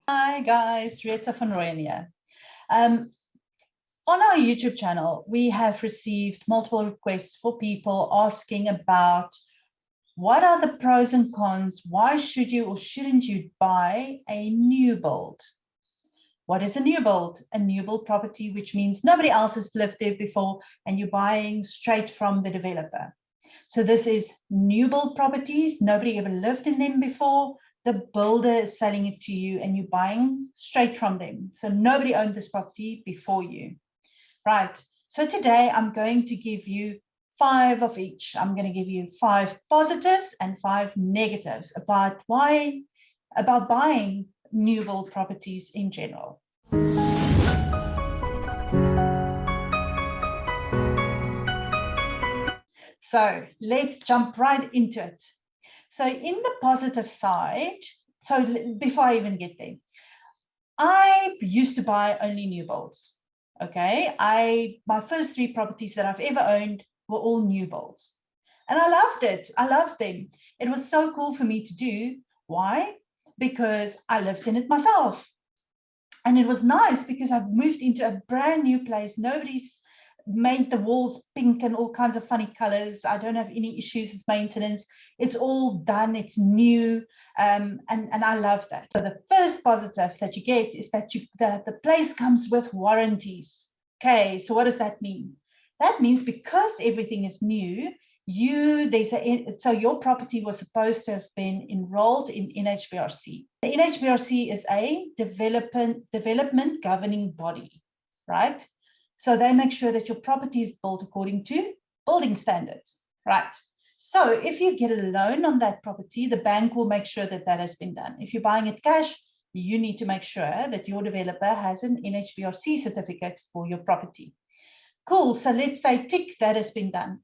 Hi guys, Retha van Rooyen here. On our YouTube channel, we have received multiple requests for people asking about what are the pros and cons, why should you or shouldn't you buy a new build? What is a new build? A new build property, which means nobody else has lived there before and you're buying straight from the developer. So this is new build properties. Nobody ever lived in them before. The builder is selling it to you and you're buying straight from them. So nobody owned this property before you. Right. So today I'm going to give you 5 of each. I'm going to give you 5 positives and 5 negatives about buying new build properties in general. So let's jump right into it. So in the positive side, so before I even get there, I used to buy only new builds. Okay, my first 3 properties that I've ever owned were all new builds. And I loved it. I loved them. It was so cool for me to do. Why? Because I lived in it myself. And it was nice because I've moved into a brand new place. Nobody's made the walls pink and all kinds of funny colors. I don't have any issues with maintenance. It's all done. It's new. And I love that. So the first positive that you get is that the place comes with warranties. Okay, so what does that mean? That means because everything is new, so your property was supposed to have been enrolled in NHBRC. The NHBRC is a development governing body, right? So they make sure that your property is built according to building standards, right? So if you get a loan on that property, the bank will make sure that that has been done. If you're buying it cash, you need to make sure that your developer has an NHBRC certificate for your property. Cool, so let's say tick, that has been done.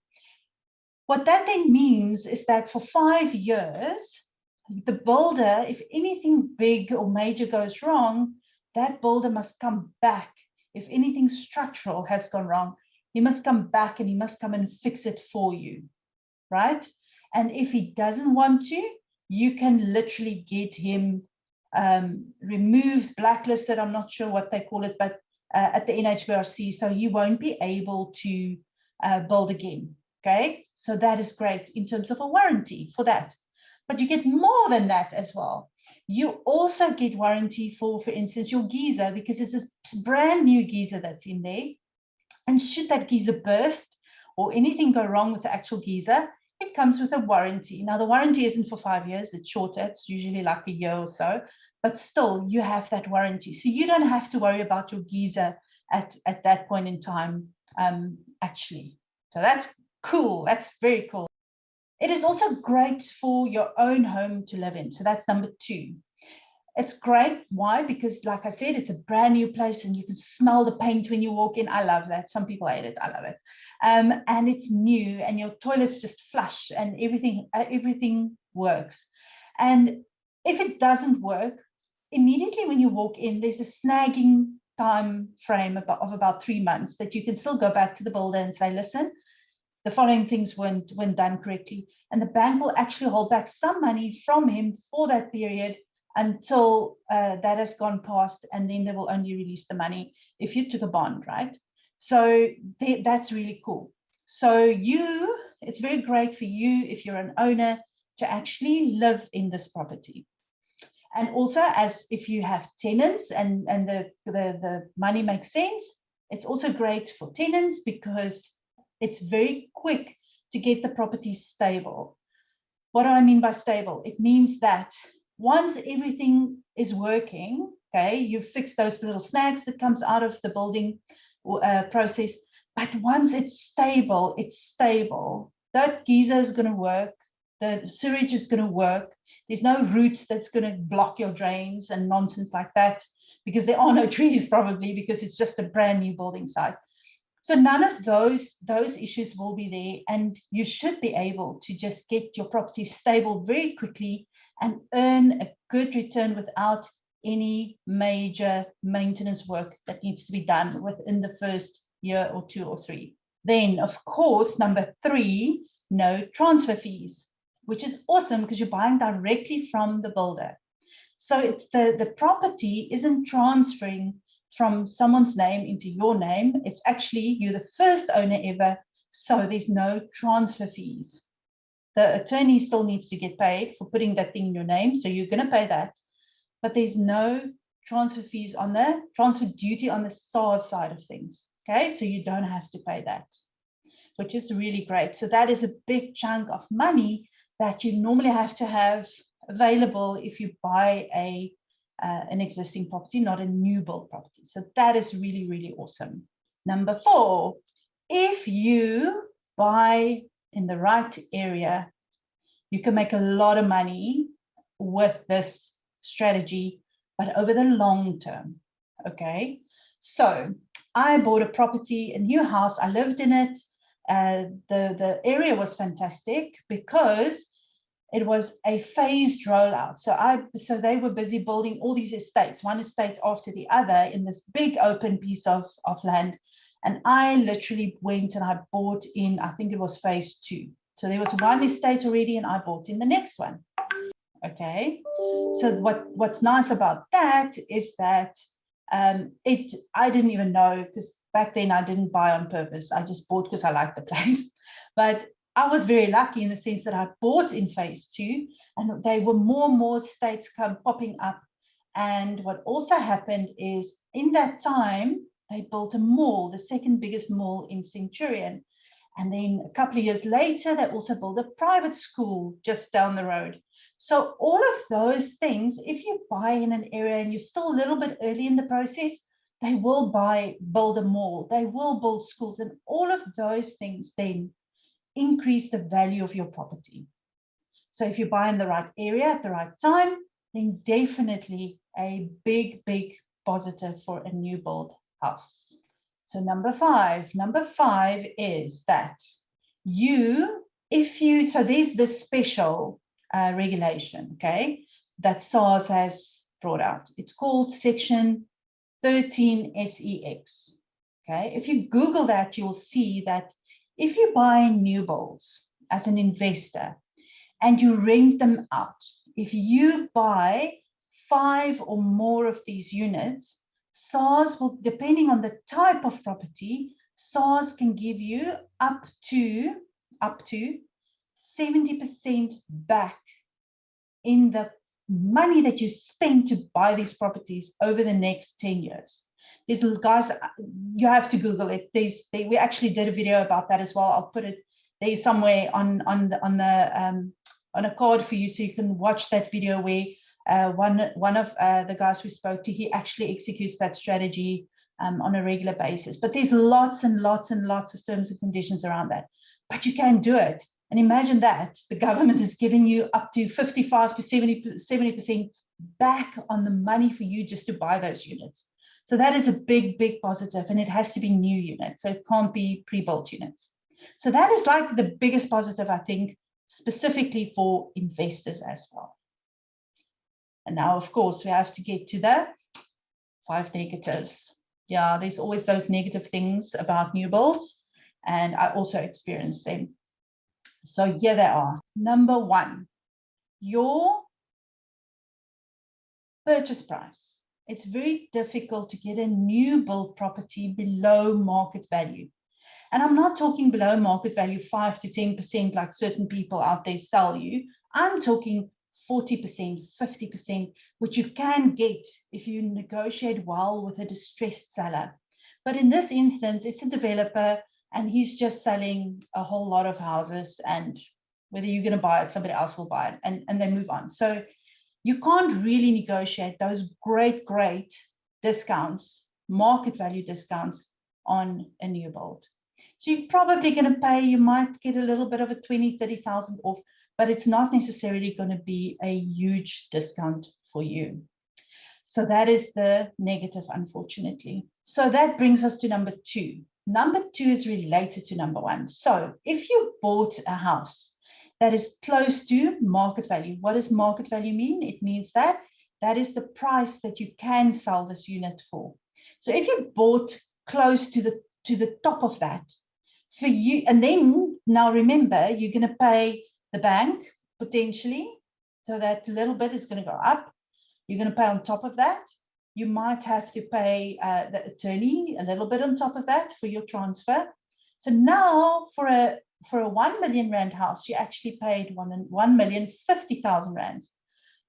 What that then means is that for 5 years, the builder, if anything big or major goes wrong, that builder must come back. If anything structural has gone wrong, he must come back and he must come and fix it for you, right? And if he doesn't want to, you can literally get him removed, blacklisted, I'm not sure what they call it, but at the NHBRC, so he won't be able to build again. Okay, so that is great in terms of a warranty for that. But you get more than that as well. You also get warranty for instance, your geyser, because it's a brand new geyser that's in there. And should that geyser burst or anything go wrong with the actual geyser, it comes with a warranty. Now, the warranty isn't for 5 years, it's shorter, it's usually like a year or so, but still you have that warranty. So you don't have to worry about your geyser at that point in time, actually. So that's cool. That's very cool. It is also great for your own home to live in. So that's number 2. It's great. Why? Because like I said, it's a brand new place and you can smell the paint when you walk in. I love that. Some people hate it. I love it. And it's new and your toilet's just flush and everything works. And if it doesn't work, immediately when you walk in, there's a snagging time frame of about 3 months that you can still go back to the builder and say, listen, the following things weren't done correctly. And the bank will actually hold back some money from him for that period until that has gone past, and then they will only release the money if you took a bond, right? So that's really cool. So it's very great for you if you're an owner to actually live in this property. And also, as if you have tenants and the money makes sense, it's also great for tenants because it's very quick to get the property stable. What do I mean by stable? It means that once everything is working, okay, you fix those little snags that comes out of the building process, but once it's stable, it's stable. That geyser is going to work. The sewage is going to work. There's no roots that's going to block your drains and nonsense like that, because there are no trees probably, because it's just a brand new building site. So none of those issues will be there, and you should be able to just get your property stable very quickly and earn a good return without any major maintenance work that needs to be done within the first year or 2 or 3. Then, of course, number 3, no transfer fees, which is awesome because you're buying directly from the builder. So it's the property isn't transferring from someone's name into your name. It's actually you're the first owner ever, so there's no transfer fees. The attorney still needs to get paid for putting that thing in your name, so you're going to pay that, but there's no transfer fees on the transfer duty on the SARS side of things. Okay, so you don't have to pay that, which is really great. So that is a big chunk of money that you normally have to have available if you buy an existing property, not a new build property. So that is really, really awesome. Number 4, if you buy in the right area, you can make a lot of money with this strategy, but over the long term. Okay, so I bought a property, a new house. I lived in it. The area was fantastic because it was a phased rollout. So they were busy building all these estates, one estate after the other in this big open piece of land. And I literally went and I bought in, I think it was phase 2. So there was one estate already and I bought in the next one. Okay, so what's nice about that is that I didn't even know, because back then I didn't buy on purpose. I just bought because I liked the place. But I was very lucky in the sense that I bought in phase 2 and there were more and more estates popping up. And what also happened is in that time, they built a mall, the second biggest mall in Centurion. And then a couple of years later, they also built a private school just down the road. So all of those things, if you buy in an area and you're still a little bit early in the process, they will build a mall, they will build schools, and all of those things then increase the value of your property. So if you buy in the right area at the right time, then definitely a big, big positive for a new build house. So number 5 is that so there's this special regulation, okay, that SARS has brought out. It's called Section 13 SEX. Okay, if you Google that, you'll see that if you buy new builds as an investor and you rent them out, if you buy 5 or more of these units, SARS will, depending on the type of property, SARS can give you up to 70% back in the money that you spend to buy these properties over the next 10 years. These little guys, you have to Google it. We actually did a video about that as well. I'll put it there somewhere on a card for you so you can watch that video where one of the guys we spoke to, he actually executes that strategy on a regular basis. But there's lots and lots and lots of terms and conditions around that. But you can do it. And imagine that the government is giving you up to 55 to 70% back on the money for you just to buy those units. So that is a big, big positive, and it has to be new units. So it can't be pre-built units. So that is like the biggest positive, I think, specifically for investors as well. And now, of course, we have to get to the 5 negatives. Yeah, there's always those negative things about new builds, and I also experienced them. So here they are. Number 1, your purchase price. It's very difficult to get a new build property below market value. And I'm not talking below market value 5 to 10% like certain people out there sell you. I'm talking 40%, 50%, which you can get if you negotiate well with a distressed seller. But in this instance, it's a developer and he's just selling a whole lot of houses, and whether you're going to buy it, somebody else will buy it, and they move on. So you can't really negotiate those great discounts, market value discounts on a new build. So you're probably going to pay, you might get a little bit of a 20, 30,000 off, but it's not necessarily going to be a huge discount for you. So that is the negative, unfortunately. So that brings us to number 2. Number 2 is related to number 1. So if you bought a house that is close to market value, what does market value mean? It means that is the price that you can sell this unit for. So if you bought close to the top of that, for you, and then now remember, you're going to pay the bank potentially, so that little bit is going to go up. you're going to pay on top of that. You might have to pay the attorney a little bit on top of that for your transfer. So now for a 1 million rand house, you actually paid 1,050,000 rands.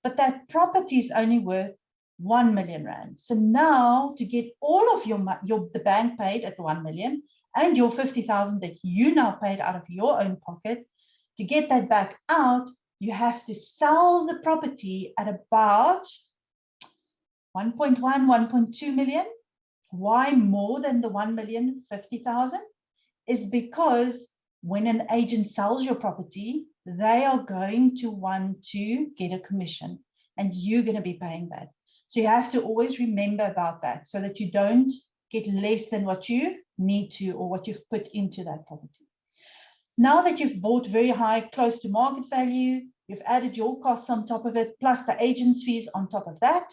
But that property is only worth 1 million rand. So now to get all of the bank paid at the 1 million and your 50,000 that you now paid out of your own pocket, to get that back out, you have to sell the property at about 1.1, 1.2 million. Why more than the 1,050,000? Is because when an agent sells your property, they are going to want to get a commission and you're going to be paying that. So you have to always remember about that so that you don't get less than what you need to or what you've put into that property. Now that you've bought very high, close to market value, you've added your costs on top of it, plus the agent's fees on top of that.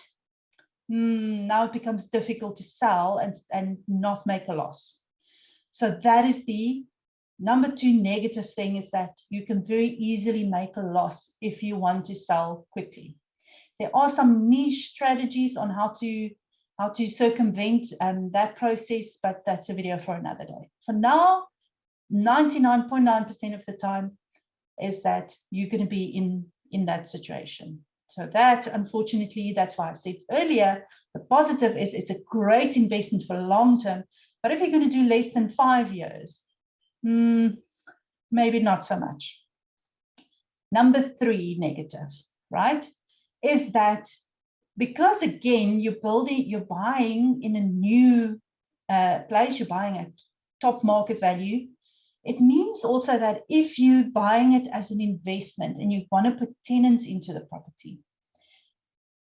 Now it becomes difficult to sell and not make a loss. So that is the number 2 negative thing, is that you can very easily make a loss if you want to sell quickly. There are some niche strategies on how to circumvent that process, but that's a video for another day. For now, 99.9% of the time is that you're going to be in that situation. So that, unfortunately, that's why I said earlier, the positive is it's a great investment for long term. But if you're going to do less than 5 years, maybe not so much. Number 3 negative, right, is that because, again, you're buying in a new place, you're buying at top market value, it means also that if you're buying it as an investment and you want to put tenants into the property,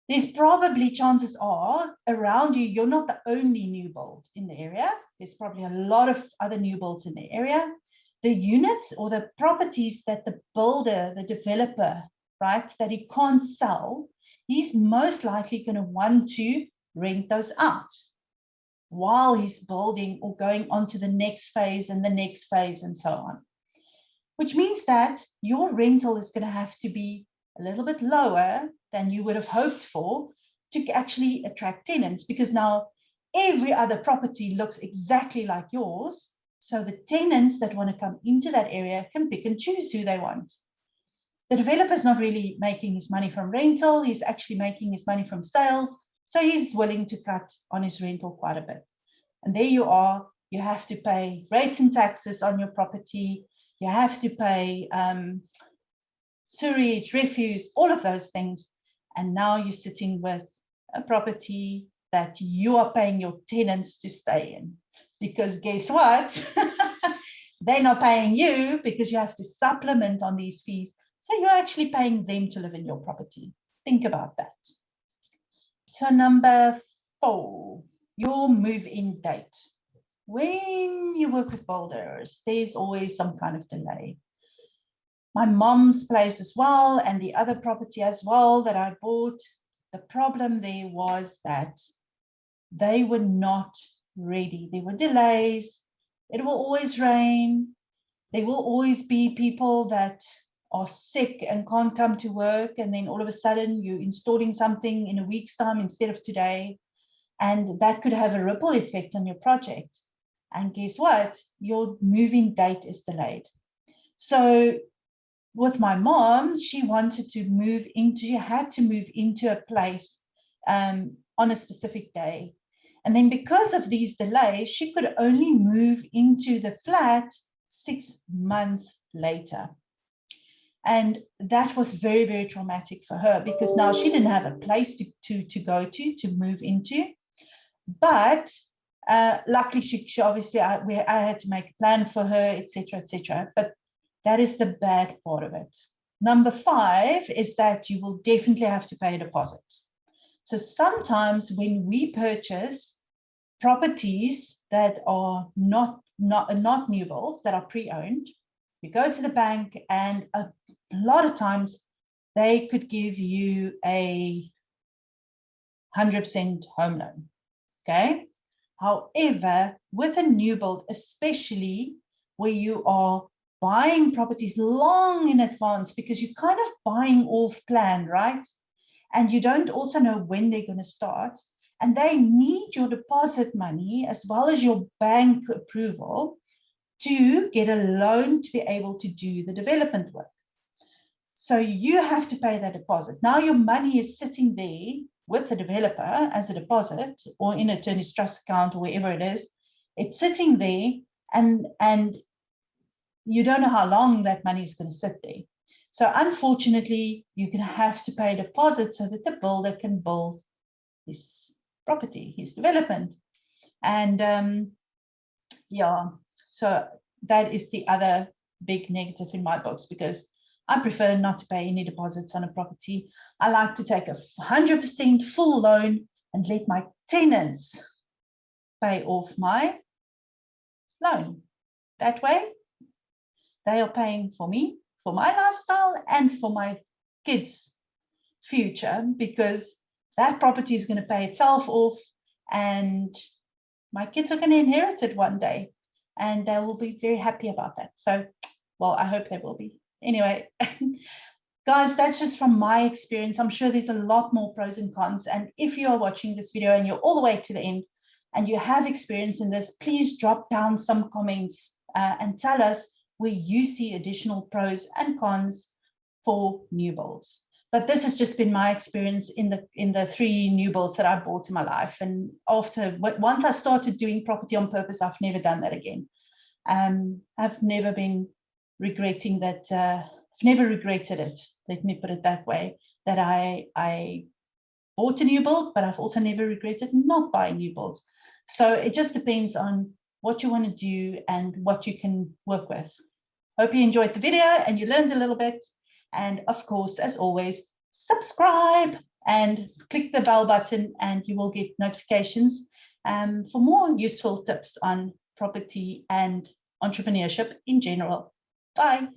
there's probably, chances are, around you, you're not the only new build in the area. There's probably a lot of other new builds in the area. The units or the properties that the builder, the developer, right, that he can't sell, he's most likely going to want to rent those out while he's building or going on to the next phase and the next phase and so on. Which means that your rental is going to have to be a little bit lower than you would have hoped for to actually attract tenants, because now every other property looks exactly like yours. So the tenants that want to come into that area can pick and choose who they want. The developer's not really making his money from rental, he's actually making his money from sales. So he's willing to cut on his rental quite a bit. And there you are, you have to pay rates and taxes on your property, you have to pay sewage, refuse, all of those things. And now you're sitting with a property that you are paying your tenants to stay in. Because guess what? They're not paying you because you have to supplement on these fees. So you're actually paying them to live in your property. Think about that. So number 4, your move-in date. When you work with builders, there's always some kind of delay. My mom's place as well, and the other property as well that I bought, the problem there was that they were not ready. There were delays. It will always rain. There will always be people that are sick and can't come to work, and then all of a sudden you're installing something in a week's time instead of today, and that could have a ripple effect on your project. And guess what? Your moving date is delayed. So with my mom, she wanted to move into, she had to move into a place on a specific day. And then because of these delays, she could only move into the flat 6 months later. And that was very, very traumatic for her, because now she didn't have a place to go to move into. But luckily, she obviously, I had to make a plan for her, etc., etc. But that is the bad part of it. Number 5 is that you will definitely have to pay a deposit. So sometimes when we purchase properties that are not new builds, that are pre-owned, you go to the bank, and a lot of times they could give you a 100% home loan. Okay. However, with a new build, especially where you are buying properties long in advance, because you're kind of buying off plan, right? and you don't also know when they're going to start, and they need your deposit money as well as your bank approval to get a loan to be able to do the development work. So you have to pay that deposit. Now your money is sitting there with the developer as a deposit or in attorney's trust account or wherever it is. It's sitting there, and you don't know how long that money is going to sit there. So unfortunately, you're going to have to pay a deposit so that the builder can build his property, his development. And yeah, so that is the other big negative in my books, because I prefer not to pay any deposits on a property. I like to take a 100% full loan and let my tenants pay off my loan. That way, they are paying for me, for my lifestyle, and for my kids' future, because that property is going to pay itself off, and my kids are going to inherit it one day, and they will be very happy about that. So, well, I hope they will be. Anyway, guys, that's just from my experience. I'm sure there's a lot more pros and cons. And if you are watching this video and you're all the way to the end and you have experience in this, please drop down some comments and tell us where you see additional pros and cons for new builds. But this has just been my experience in the 3 new builds that I bought in my life. And once I started doing property on purpose, I've never done that again. I've never been regretting that. I've never regretted it. Let me put it that way. That I bought a new build, but I've also never regretted not buying new builds. So it just depends on what you want to do and what you can work with. Hope you enjoyed the video and you learned a little bit. And of course, as always, subscribe and click the bell button and you will get notifications for more useful tips on property and entrepreneurship in general. Bye.